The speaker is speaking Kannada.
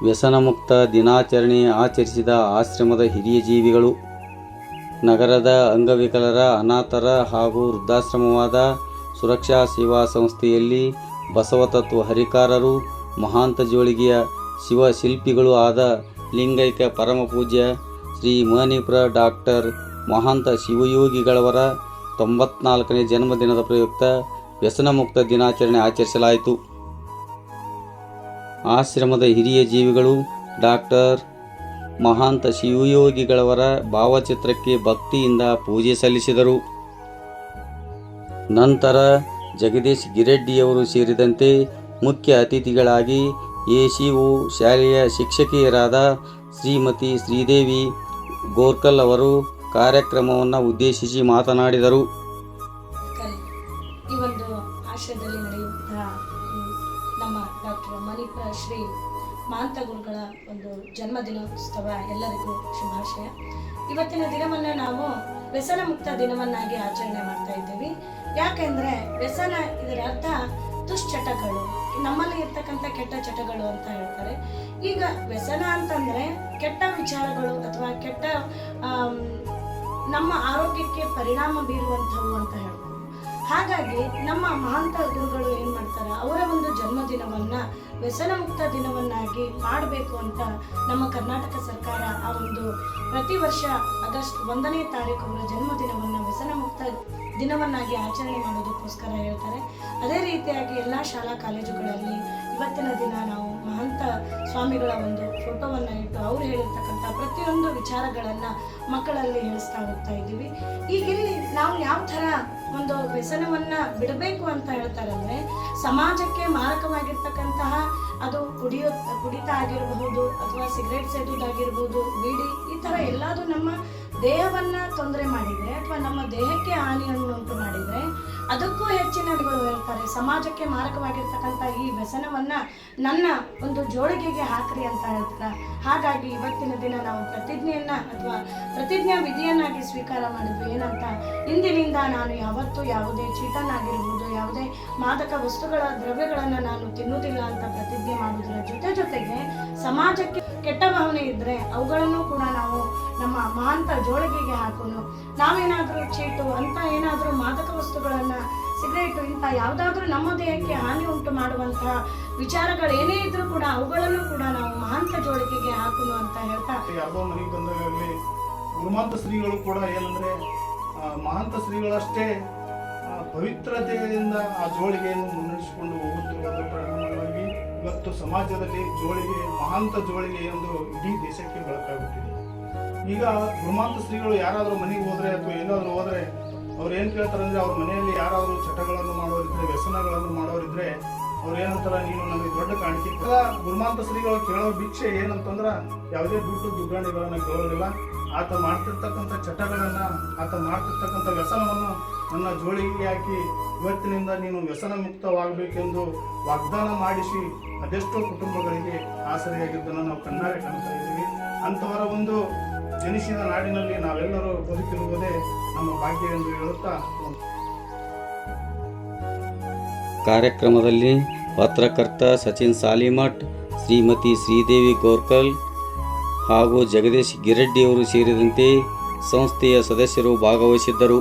ವ್ಯಸನಮುಕ್ತ ದಿನಾಚರಣೆ ಆಚರಿಸಿದ ಆಶ್ರಮದ ಹಿರಿಯ ಜೀವಿಗಳು. ನಗರದ ಅಂಗವಿಕಲರ, ಅನಾಥರ ಹಾಗೂ ವೃದ್ಧಾಶ್ರಮವಾದ ಸುರಕ್ಷಾ ಸೇವಾ ಸಂಸ್ಥೆಯಲ್ಲಿ ಬಸವತತ್ವ ಹರಿಕಾರರು, ಮಹಾಂತ ಜೋಳಿಗೆಯ ಶಿವಶಿಲ್ಪಿಗಳೂ ಆದ ಲಿಂಗೈಕ್ಯ ಪರಮಪೂಜ್ಯ ಶ್ರೀ ಮಣಿಪುರ ಡಾಕ್ಟರ್ ಮಹಾಂತ ಶಿವಯೋಗಿಗಳವರ 94ನೇ ಜನ್ಮದಿನದ ಪ್ರಯುಕ್ತ ವ್ಯಸನಮುಕ್ತ ದಿನಾಚರಣೆ ಆಚರಿಸಲಾಯಿತು. ಆಶ್ರಮದ ಹಿರಿಯ ಜೀವಿಗಳು ಡಾಕ್ಟರ್ ಮಹಾಂತ ಶಿವಯೋಗಿಗಳವರ ಭಾವಚಿತ್ರಕ್ಕೆ ಭಕ್ತಿಯಿಂದ ಪೂಜೆ ಸಲ್ಲಿಸಿದರು. ನಂತರ ಜಗದೀಶ್ ಗಿರೆಡ್ಡಿಯವರು ಸೇರಿದಂತೆ ಮುಖ್ಯ ಅತಿಥಿಗಳಾಗಿ ಎಸಿಒ ಶಾಲೆಯ ಶಿಕ್ಷಕಿಯರಾದ ಶ್ರೀಮತಿ ಶ್ರೀದೇವಿ ಗೋರ್ಕಲ್ ಅವರು ಕಾರ್ಯಕ್ರಮವನ್ನು ಉದ್ದೇಶಿಸಿ ಮಾತನಾಡಿದರು. ಈ ಒಂದು ಆಶ್ರಯದಲ್ಲಿ ನಡೆಯುವಂತಹ ನಮ್ಮ ಡಾಕ್ಟರ್ ಮಣಿಪುರ ಶ್ರೀ ಮಹಾಂತ ಗುರುಗಳ ಒಂದು ಜನ್ಮದಿನೋತ್ಸವ ಎಲ್ಲರಿಗೂ ಶುಭಾಶಯ. ಇವತ್ತಿನ ದಿನವನ್ನು ನಾವು ವ್ಯಸನ ಮುಕ್ತ ದಿನವನ್ನಾಗಿ ಆಚರಣೆ ಮಾಡ್ತಾ ಇದ್ದೀವಿ. ಯಾಕೆಂದ್ರೆ ವ್ಯಸನ ಇದರ ಅರ್ಥ ದುಶ್ಚಟಗಳು, ನಮ್ಮಲ್ಲಿ ಇರ್ತಕ್ಕಂಥ ಕೆಟ್ಟ ಚಟಗಳು ಅಂತ ಹೇಳ್ತಾರೆ. ಈಗ ವ್ಯಸನ ಅಂತಂದ್ರೆ ಕೆಟ್ಟ ವಿಚಾರಗಳು ಅಥವಾ ಕೆಟ್ಟ ನಮ್ಮ ಆರೋಗ್ಯಕ್ಕೆ ಪರಿಣಾಮ ಬೀರುವಂಥವು ಅಂತ ಹೇಳ್ಬೋದು. ಹಾಗಾಗಿ ನಮ್ಮ ಮಹಾಂತ ಗುರುಗಳು ಏನ್ ಮಾಡ್ತಾರೆ, ಅವರ ಒಂದು ಜನ್ಮದಿನವನ್ನ ವ್ಯಸನ ಮುಕ್ತ ದಿನವನ್ನಾಗಿ ಮಾಡಬೇಕು ಅಂತ ನಮ್ಮ ಕರ್ನಾಟಕ ಸರ್ಕಾರ ಆ ಒಂದು ಪ್ರತಿ ವರ್ಷ ಆಗಸ್ಟ್ 1ನೇ ತಾರೀಕು ಅವರ ಜನ್ಮದಿನವನ್ನ ವ್ಯಸನ ಮುಕ್ತ ದಿನವನ್ನಾಗಿ ಆಚರಣೆ ಮಾಡೋದಕ್ಕೋಸ್ಕರ ಹೇಳ್ತಾರೆ. ಅದೇ ರೀತಿಯಾಗಿ ಎಲ್ಲ ಶಾಲಾ ಕಾಲೇಜುಗಳಲ್ಲಿ ಇವತ್ತಿನ ದಿನ ನಾವು ಮಹಂತ ಸ್ವಾಮಿಗಳ ಒಂದು ಫೋಟೋವನ್ನು ಇಟ್ಟು ಅವ್ರು ಹೇಳಿರ್ತಕ್ಕಂಥ ಪ್ರತಿಯೊಂದು ವಿಚಾರಗಳನ್ನ ಮಕ್ಕಳಲ್ಲಿ ಹೇಳಿಸ್ತಾ ಹೋಗ್ತಾ ಇದ್ದೀವಿ. ಈಗ ಇಲ್ಲಿ ನಾವು ಯಾವ ಥರ ಒಂದು ವ್ಯಸನವನ್ನ ಬಿಡಬೇಕು ಅಂತ ಹೇಳ್ತಾರಂದ್ರೆ, ಸಮಾಜಕ್ಕೆ ಮಾರಕವಾಗಿರ್ತಕ್ಕಂತಹ ಅದು ಕುಡಿತ ಆಗಿರಬಹುದು ಅಥವಾ ಸಿಗರೇಟ್ ಸೇದುವುದಾಗಿರ್ಬೋದು, ಬೀಡಿ, ಈ ಥರ ಎಲ್ಲಾದು ನಮ್ಮ ದೇಹವನ್ನ ತೊಂದರೆ ಮಾಡಿದ್ರೆ ಅಥವಾ ನಮ್ಮ ದೇಹಕ್ಕೆ ಹಾನಿಯನ್ನು ಉಂಟು ಮಾಡಿದ್ರೆ ಅದಕ್ಕೂ ಹೆಚ್ಚಿನ ಹೇಳ್ತಾರೆ, ಸಮಾಜಕ್ಕೆ ಮಾರಕವಾಗಿರ್ತಕ್ಕಂಥ ಈ ವ್ಯಸನವನ್ನ ನನ್ನ ಒಂದು ಜೋಳಿಗೆಗೆ ಹಾಕ್ರಿ ಅಂತ ಹೇಳ್ತಾರೆ. ಹಾಗಾಗಿ ಇವತ್ತಿನ ದಿನ ನಾವು ಪ್ರತಿಜ್ಞೆಯನ್ನ ಅಥವಾ ಪ್ರತಿಜ್ಞಾ ವಿಧಿಯನ್ನಾಗಿ ಸ್ವೀಕಾರ ಮಾಡಿದ್ವಿ. ಏನಂತ, ಇಂದಿನಿಂದ ನಾನು ಯಾವತ್ತೂ ಯಾವುದೇ ಚೀಟನ್ನಾಗಿರ್ಬೋದು, ಯಾವುದೇ ಮಾದಕ ವಸ್ತುಗಳ ದ್ರವ್ಯಗಳನ್ನ ನಾನು ತಿನ್ನುವುದಿಲ್ಲ ಅಂತ ಪ್ರತಿಜ್ಞೆ ಮಾಡುವುದರ ಜೊತೆಗೆ ಸಮಾಜಕ್ಕೆ ಕೆಟ್ಟ ಭಾವನೆ ಇದ್ರೆ ಅವುಗಳನ್ನು ಕೂಡ ನಾವು ನಮ್ಮ ಮಹಾಂತ ಜೋಳಿಗೆಗೆ ಹಾಕೋನು. ನಾವೇನಾದ್ರೂ ಚೀಟು ಅಂತ ಏನಾದ್ರೂ ಮಾದಕ ವಸ್ತುಗಳನ್ನ, ಸಿಗರೇಟು, ಇಂಥ ಯಾವುದಾದ್ರೂ ನಮ್ಮ ದೇಹಕ್ಕೆ ಹಾನಿ ಉಂಟು ಮಾಡುವಂತಹ ವಿಚಾರಗಳು ಏನೇ ಇದ್ರೂ ಕೂಡ ಅವುಗಳನ್ನು ಕೂಡ ನಾವು ಮಹಾಂತ ಜೋಳಿಗೆಗೆ ಹಾಕೋನು ಅಂತ ಹೇಳ್ತಾ, ಯಾವ್ದೋ ಮನೆಗೆ ಬಂದಾಗಲಿ ಗುರುಮಾಂತ ಶ್ರೀಗಳು ಕೂಡ ಏನಂದ್ರೆ ಮಹಾಂತ ಶ್ರೀಗಳಷ್ಟೇ ಪವಿತ್ರತೆಯಿಂದ ಆ ಜೋಳಿಗೆಯನ್ನು ಮುನ್ನಡೆಸಿಕೊಂಡು ಹೋಗುತ್ತಿರುವುದರ ಪರಿಣಾಮವಾಗಿ ಇವತ್ತು ಸಮಾಜದಲ್ಲಿ ಜೋಳಿಗೆ, ಮಹಾಂತ ಜೋಳಿಗೆ ಒಂದು ಇಡೀ ದೇಶಕ್ಕೆ ಬೆಳಕಾಗುತ್ತಿದೆ. ಈಗ ಗುರುಮಾಂತ ಶ್ರೀಗಳು ಯಾರಾದರೂ ಮನೆಗೆ ಹೋದ್ರೆ ಅಥವಾ ಎಲ್ಲಾದ್ರೂ ಹೋದ್ರೆ ಅವ್ರು ಏನ್ ಕೇಳ್ತಾರೆ ಅಂದ್ರೆ, ಅವ್ರ ಮನೆಯಲ್ಲಿ ಯಾರಾದರೂ ಚಟಗಳನ್ನು ಮಾಡೋರಿದ್ರೆ, ವ್ಯಸನಗಳನ್ನು ಮಾಡೋರಿದ್ರೆ ಅವ್ರು ಏನಂತಾರ, ನೀನು ನನಗೆ ದೊಡ್ಡ ಕಾಣಿಕೆ. ಗುರುಮಾಂತ ಶ್ರೀಗಳು ಕೇಳೋ ಭಿಕ್ಷೆ ಏನಂತಂದ್ರ ಯಾವುದೇ ದುಡ್ಡು ದುಗ್ಗಾಣಿಗಳನ್ನ ಕೇಳೋದಿಲ್ಲ. ಆತ ಮಾಡ್ತಿರ್ತಕ್ಕಂಥ ಚಟಗಳನ್ನ, ಆತ ಮಾಡ್ತಿರ್ತಕ್ಕಂಥ ವ್ಯಸನವನ್ನು ನನ್ನ ಜೋಳಿಗೆ ಹಾಕಿ ಇವತ್ತಿನಿಂದ ನೀನು ವ್ಯಸನ ಮುಕ್ತವಾಗಬೇಕೆಂದು ವಾಗ್ದಾನ ಮಾಡಿಸಿ ಅದೆಷ್ಟೋ ಕುಟುಂಬಗಳಿಗೆ ಆಸರೆಯಾಗಿದ್ದನ್ನು ನಾವು ಕಣ್ಣಾರೆ ಕಾಣ್ತಾ ಇದ್ದೀವಿ. ಅಂಥವರ ಒಂದು ಜನಿಸಿದ ನಾಡಿನಲ್ಲಿ ನಾವೆಲ್ಲರೂ ಬದುಕಿರುವುದೇ ನಮ್ಮ ಭಾಗ್ಯ ಎಂದು ಹೇಳುತ್ತಾ, ಕಾರ್ಯಕ್ರಮದಲ್ಲಿ ಪತ್ರಕರ್ತ ಸಚಿನ್ ಸಾಲಿಮಠ್, ಶ್ರೀಮತಿ ಶ್ರೀದೇವಿ ಗೋರ್ಕಲ್ ಹಾಗೂ ಜಗದೀಶ್ ಗಿರೆಡ್ಡಿಯವರು ಸೇರಿದಂತೆ ಸಂಸ್ಥೆಯ ಸದಸ್ಯರು ಭಾಗವಹಿಸಿದ್ದರು.